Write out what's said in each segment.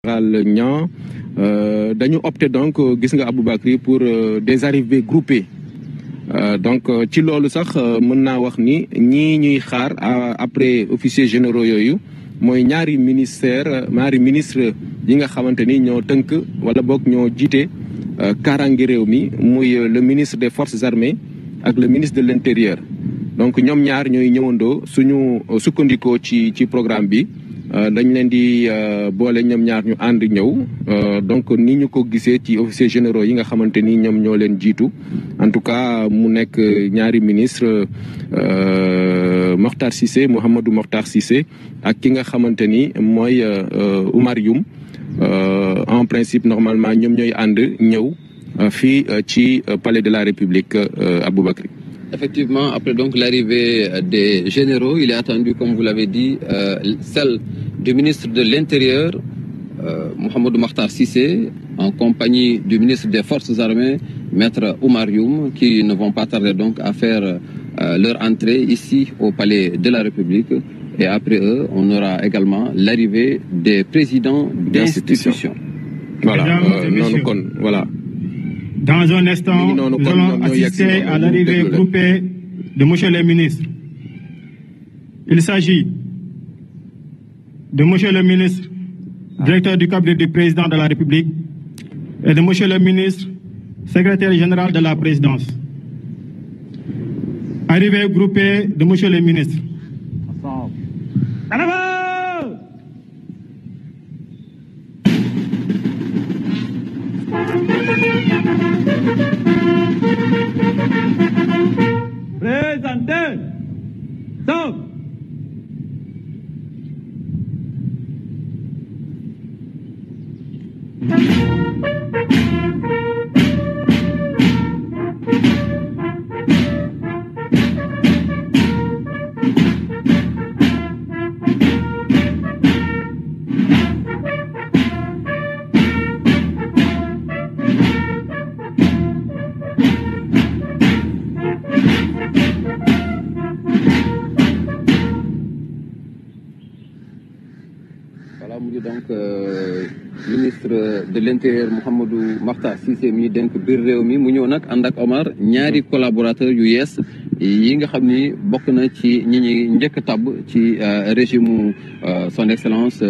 Niang dañu opté donc gis nga Aboubacry pour des arrivées groupées donc ci loolu sax mën naa wax ni ñii ñuy xaar après officiers généraux yooyu mooy ñaari ministre yi nga xamante ni ñoo tënk wala boog ñoo jiite kaaraange réew mi muy le ministre des forces armées ak le ministre de l'intérieur donc ñoom ñaar ñooy ñëwandoo suñu sukkandikoo ci programme bi dañ leen di boole ñoom ñaar ñu ànd ñëw donc ni ñu ko gisee ci officiers généraux yi nga xamante ni ñoom ñoo leen jiitu en tout cas mu nekk ñaari ministre Mokhtar Cissé Mouhamadou Mokhtar Cissé ak ki nga xamante ni mooy Oumar Youm en principe normalement ñoom ñooy ànd ñëw fii ci palais de la République Aboubacry. Effectivement, après donc l'arrivée des généraux, il est attendu, comme vous l'avez dit, celle du ministre de l'Intérieur, Mouhamadou Mokhtar Cissé, en compagnie du ministre des Forces armées, Maître Oumar Youm, qui ne vont pas tarder donc à faire leur entrée ici au palais de la République. Et après eux, on aura également l'arrivée des présidents d'institutions. Voilà, voilà. Dans un instant, nous allons assister à l'arrivée groupée de monsieur le ministre. Il s'agit de monsieur le ministre, directeur du cabinet du président de la République, et de monsieur le ministre, secrétaire général de la présidence. Arrivée groupée de monsieur le ministre. Présentez. Stop. Voilà, mu ngi donc ministre de l'intérieur Mouhamadou Mokhtar Cissé mi denk biir réew mi mu ñëw nag ànd ak Omar ñaari collaborateurs yu yees yi nga xam ni bokk na ci ñi ñi njëkk tabb ci régime son excellence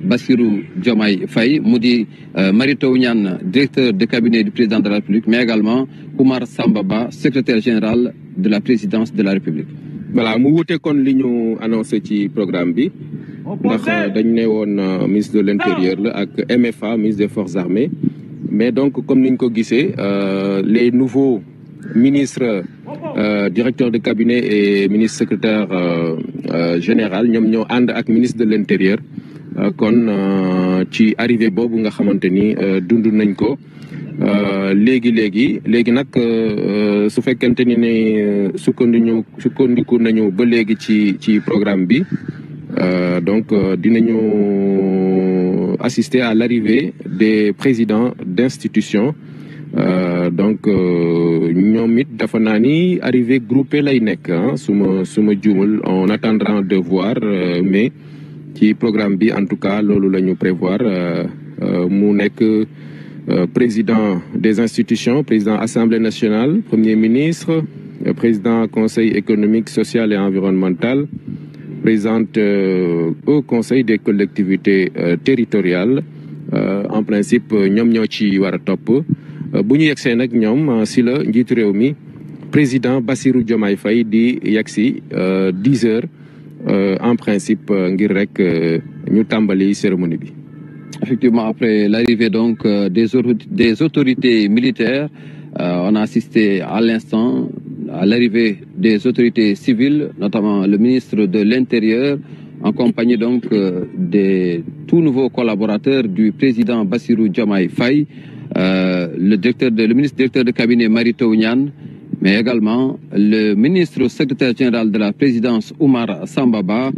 Bassirou Diomaye Faye mu di Mary Teuw Niane directeur de cabinet du président de la République mais également Oumar Samba Ba secrétaire général de la présidence de la République. Voilà mu wute kon li ñu annoncé ci programme bi. ndax dañ ne woon ministre de l'intérieur la ak MFA ministre des forces armées mais donc comme ni ñu ko gisee les nouveaux ministres directeurs de cabinet et ministre secrétaire général ñoom ñoo ànd ak ministre de l'intérieur kon ci arrivée boobu nga xamante ni dund nañ ko léegi nag su fekkente ni ne sukkandiku nañu ba léegi ci programme bi donc dinañu assister à l'arrivée des présidents d'institutions donc ñoom it dafa naa ni arrivée groupée lay nekk suma juumul on attendra de voir mais ci programme bi en tout cas loolu la ñu prévoir mu nekk président des institutions président Assemblée nationale premier ministre président conseil économique social et environnemental présente au Conseil des collectivités territoriales en principe ñoom ñoo ci war a topp bu ñu yegsee nag ñoom si la njiitu réew mi président Bassirou Diomaye Faye di yegsi 10 heures en principe ngir rek ñu tàmbali cérémonie bi. Effectivement, après l'arrivée donc des autorités militaires, on a assisté à l'instant à l'arrivée des autorités civiles, notamment le ministre de l'Intérieur, en compagnie donc des tout nouveaux collaborateurs du président Bassirou Diomaye Faye, le ministre directeur de cabinet Mary Teuw Niane, mais également le ministre secrétaire général de la présidence Oumar Samba Ba.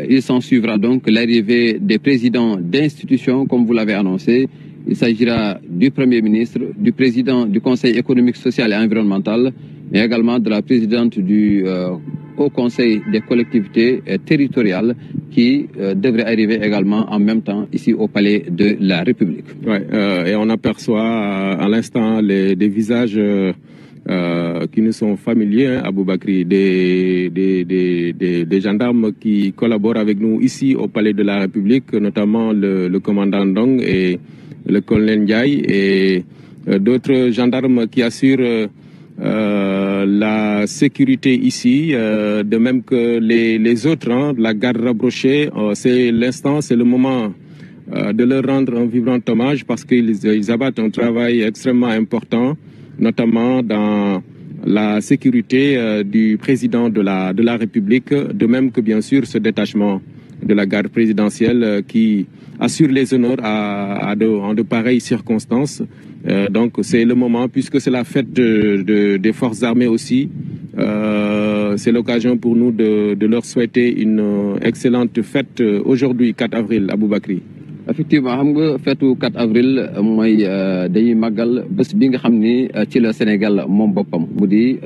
Il s'en suivra donc l'arrivée des présidents d'institutions, comme vous l'avez annoncé. Il s'agira du Premier ministre, du président du Conseil économique, social et environnemental, mais également de la présidente du Haut Conseil des collectivités territoriales qui devrait arriver également en même temps ici au Palais de la République. Ouais, et on aperçoit à l'instant des visages qui nous sont familiers, hein, Aboubakri, des gendarmes qui collaborent avec nous ici au Palais de la République, notamment le commandant Ndong et le colonel Ndiaye et d'autres gendarmes qui assurent la sécurité ici, de même que les autres, hein, la garde rapprochée. C'est l'instant, c'est le moment de leur rendre un vibrant hommage parce qu'ils abattent un travail extrêmement important, notamment dans la sécurité du président de la République, de même que bien sûr ce détachement de la garde présidentielle qui assure les honneurs en de pareilles circonstances. Donc c'est le moment, puisque c'est la fête des forces armées aussi, c'est l'occasion pour nous de leur souhaiter une excellente fête aujourd'hui, 4 avril, Aboubakri. Effectivement xam nga feetu 4 avril mooy dañuy màggal bés bi nga xam ni ci la Sénégal moom boppam mu di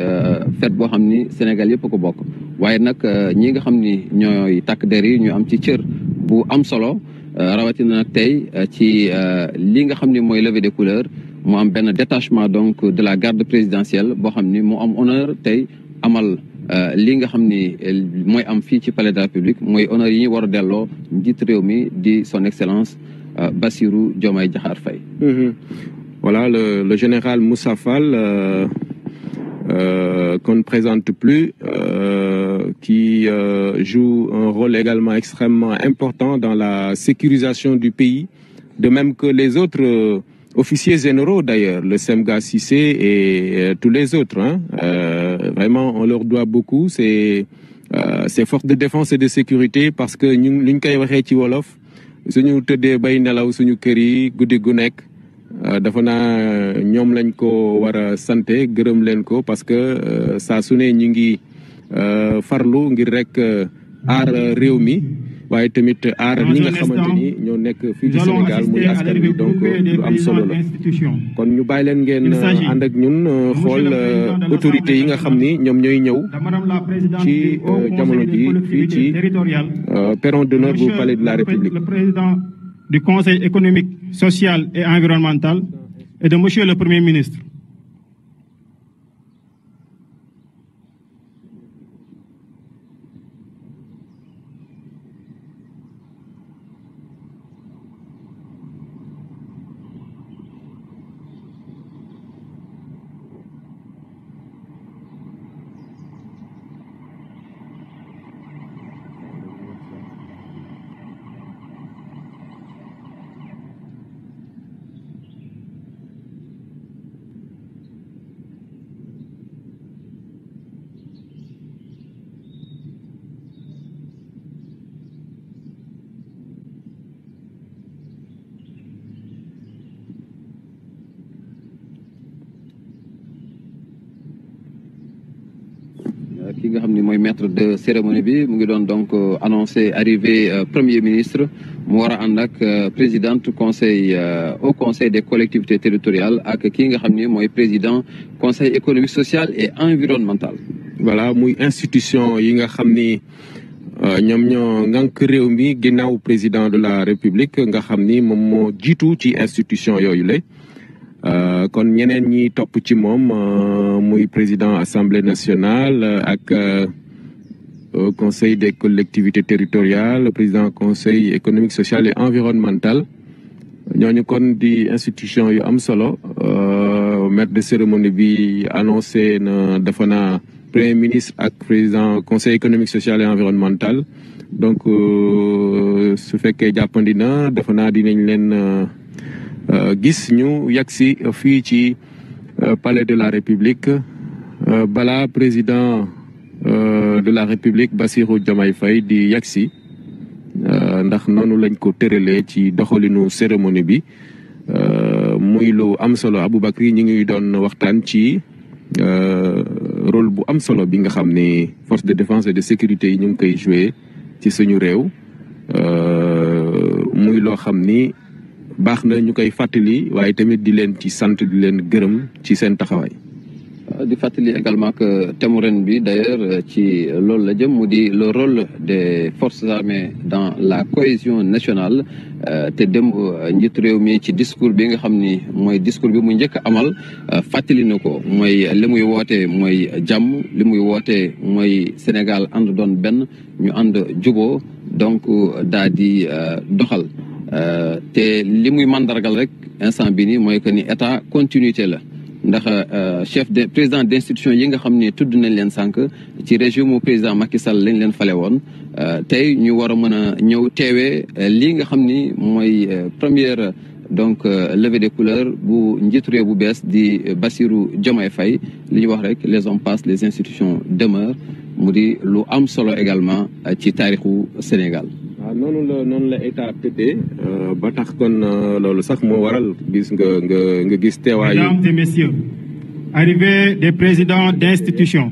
fête boo xam ni Sénégal yëpp ko bokk waaye nag ñi nga xam ni ñooy takk der yi ñu am ci cër bu am solo rawatina nag tey ci li nga xam ni mooy levée des couleurs mu am benn détachement donc de la garde présidentielle boo xam ni mu am honneur tey amal li nga xam ni mooy am fii ci palais de la République mooy honneur yi ñu war a delloo njiit réew mi di son excellence Bassirou Diomaye Diakhar Faye. Voilà le général Moussa Fall qu'on ne présente plus, qui joue un rôle également extrêmement important dans la sécurisation du pays, de même que les autres officiers généraux d'ailleurs, le Semga Cissé et tous les autres. Hein. Vraiment, on leur doit beaucoup. C'est forces de défense et de sécurité parce que ñu liñ koy waxee ci wolof suñu tëddee bay nelaw suñu kër yi guddi gu nekk dafa naa ñoom lañ ko war a sante gërëm leen ko parce que saa su ne ñu ngi farlu ngir rek aar réew mi. waaye tamit aar ñi nga xamante ni ñoo nekk fii ci Sénégal muy askan bi donc lu am solo la kon ñu bàyyi leen ngeen ànd ak ñun xool autorités yi nga xam ni ñoom ñooy ñëw ci jamono ji fii ci perron d'honneur bu palais de la République. Le président du Conseil économique, social et environnemental et de monsieur le Premier ministre. ki nga xam ni mooy maître de cérémonie bi mu ngi doon donc annoncé arrivée premier ministre mu war a ànd ak présidente conseil au conseil des collectivités territoriales ak ki nga xam ni mooy président conseil économique social et environnemental. Voilà muy institution yi nga xam ni ñoom ñoo ngànk réew mi ginnaaw président de la république nga xam ni moom moo jiitu ci institution yooyu la. kon ñeneen ñi topp ci moom muy président assemblée nationale ak conseil des collectivités territoriales président conseil économique social et environnemental ñooñu kon di institution yu am solo maître de cérémonie bi annoncé na dafa na premier ministre ak président conseil économique social et environnemental donc su fekkee jàppandi na dafa naa dinañ leen gis ñu yagsi fii ci palais de la République bala président de la République Bassirou Diomaye Faye di yagsi ndax noonu lañ ko tëralee ci doxalinu cérémonie bi muy lu am solo Aboubakri ñi ngi doon waxtaan ci rôle bu am solo bi nga xam ne force de défense et de sécurité yi ñu ngi koy joué ci suñu réew muy loo xam ni baax na ñu koy fàttali waaye tamit di leen ci sant di leen gërëm ci seen taxawaay. di fàttali également que thème ren bi d'ailleurs ci loolu la jëm mu di le rôle des forces armées dans la cohésion nationale te démb njiitu réew mi ci discours bi nga xam ni mooy discours bi mu njëkk amal fàttali na ko mooy li muy woote mooy jàmm li muy woote mooy Sénégal ànd doon benn ñu ànd juboo donc daa di doxal te li muy mandargal rek instant bi ni mooy que ni état continuité la ndax président d'institution yi nga xam ne tudd nañ leen sànq ci régime président Macky Sall lañ leen fale woon tey ñu war a mën a ñëw teewee lii nga xam ni mooy première donc levée des couleurs bu njiitu réew bu bees di Bassirou Diomaye Faye li ñu wax rek les hommes passent les institutions demeurent mu di lu am solo également ci taarixu Sénégal. waaw noonu la état tëddee ba tax kon loolu sax moo waral gis nga gis teewaayu. Mesdames et messieurs, arrivée des présidents d'institutions.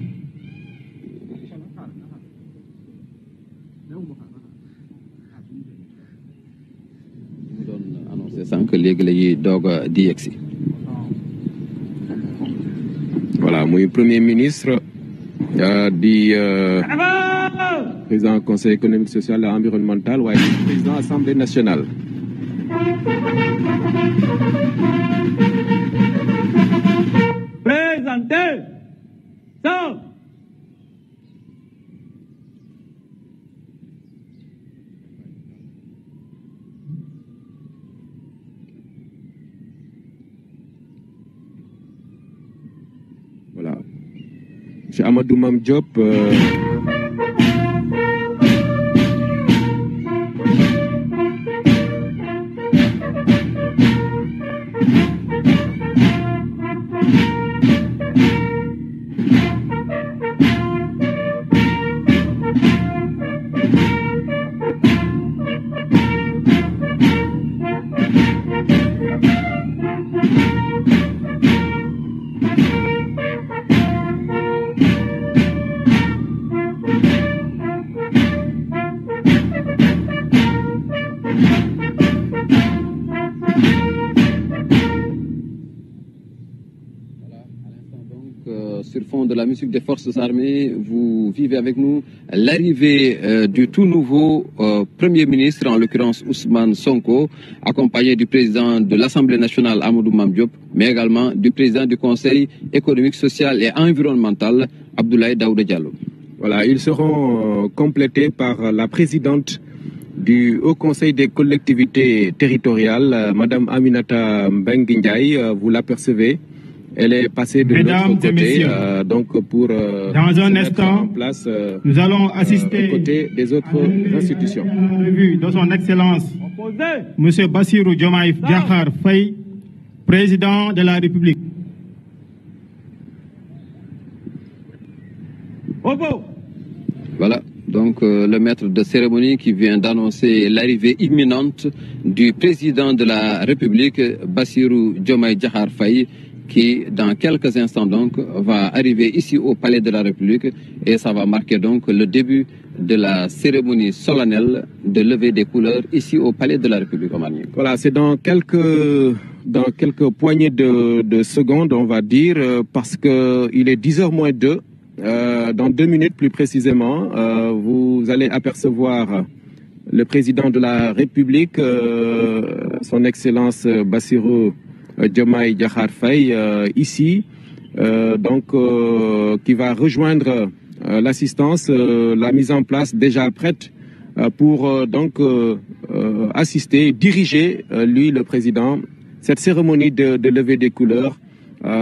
mu doon annoncé sànq léegi la ñuy doog di yegsi. voilà muy premier ministre di. président du conseil économique social et environnemental waaye président assemblée nationale. Présentez ça. Voilà. Monsieur Amadou Mame Diop. Sur fond de la musique des forces armées, vous vivez avec nous l'arrivée du tout nouveau Premier ministre, en l'occurrence Ousmane Sonko, accompagné du président de l'Assemblée nationale Amadou Mame Diop, mais également du président du Conseil économique, social et environnemental Abdoulaye Daouda Diallo. Voilà, ils seront complétés par la présidente du Haut Conseil des collectivités territoriales, Madame Aminata Mbengue Ndiaye, vous l'apercevez. Elle est passée de l'autre côté, donc pour dans un instant, en place, nous allons assister aux côtés des autres institutions. Revue de son Excellence, Monsieur Bassirou Diomaye Diakhar Faye, président de la République. Voilà. Donc le maître de cérémonie qui vient d'annoncer l'arrivée imminente du président de la République, Bassirou Diomaye Diakhar Faye, qui dans quelques instants donc va arriver ici au Palais de la République et ça va marquer donc le début de la cérémonie solennelle de levée des couleurs ici au Palais de la République. Voilà, c'est dans quelques poignées de secondes, on va dire, parce que il est 10h moins 2. Dans 2 minutes plus précisément, vous allez apercevoir le président de la République, son Excellence Bassirou Diomaye Diakhar Faye, ici, qui va rejoindre l'assistance, la mise en place déjà prête pour assister, diriger, lui le président, cette cérémonie de levée des couleurs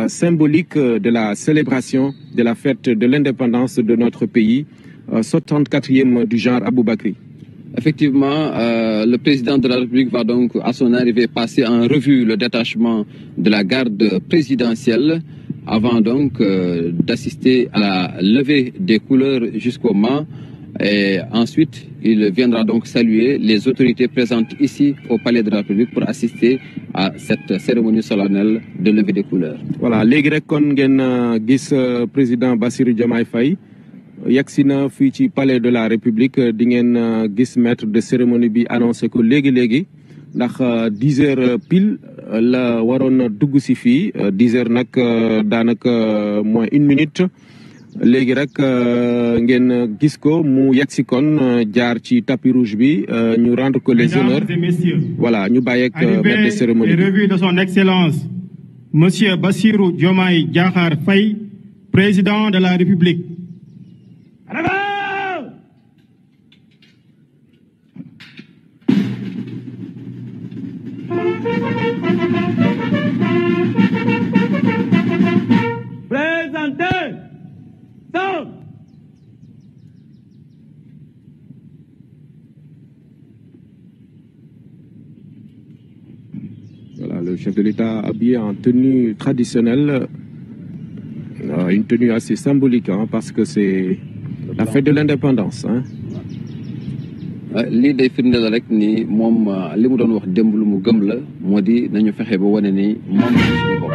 symbolique de la célébration de la fête de l'indépendance de notre pays, 74e du genre Aboubakri. Effectivement, le président de la République va donc à son arrivée passer en revue le détachement de la garde présidentielle avant donc d'assister à la levée des couleurs jusqu'au mât. Et ensuite, il viendra donc saluer les autorités présentes ici au Palais de la République pour assister à cette cérémonie solennelle de levée des couleurs. Voilà, léegi rek kon ngeen gis président Bassirou Diomaye Faye yegsi na fii ci Palais de la République di ngeen gis maître de cérémonie bi annoncé ko léegi ndax 10 heures pile la waroon dugg si fii 10 heures nag daanaka moins 1 minute léegi rek ngeen gis ko mu yegg si kon jaar ci tapis rouge bi ñu rendre ko les honneurs. Voilà ñu bàyyi ak maître de cérémonie. Revue de son excellence Monsieur Bassirou Diomaye Diakhar Faye, président de la République. Présentez. Stop. Voilà, le chef de l'État habillé en tenue traditionnelle, une tenue assez symbolique parce que c'est la fête de l'indépendance. lii day firndeel rek ni moom li mu doon wax démb lu mu gëm la moo di nañu fexe ba wane ni moom suñu bopp.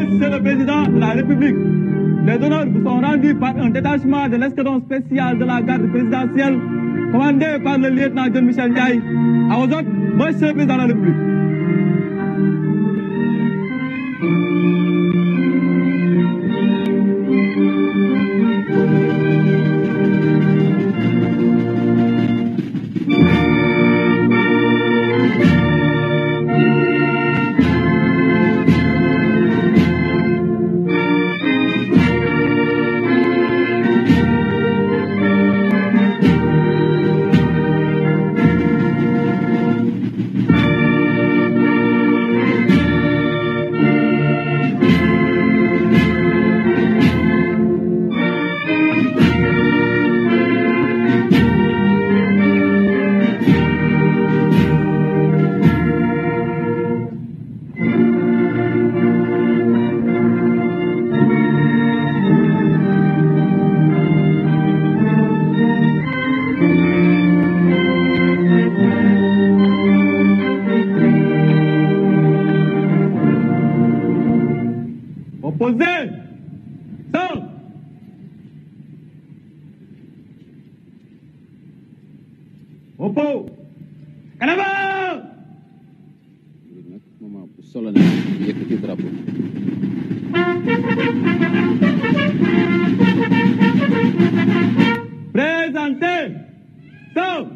Monsieur le Président de la République, les honneurs vous sont rendus par un détachement de l'escadron spécial de la garde présidentielle commandé par le lieutenant John Michel Ndiaye. À vos ordres, Monsieur le Président de la République. Opposé. Stop. Oppo. Canada. Moment bu solennel yëkkati drapeau. Présentez. Stop.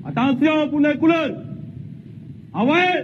Attention pour les couleurs. Envoyez.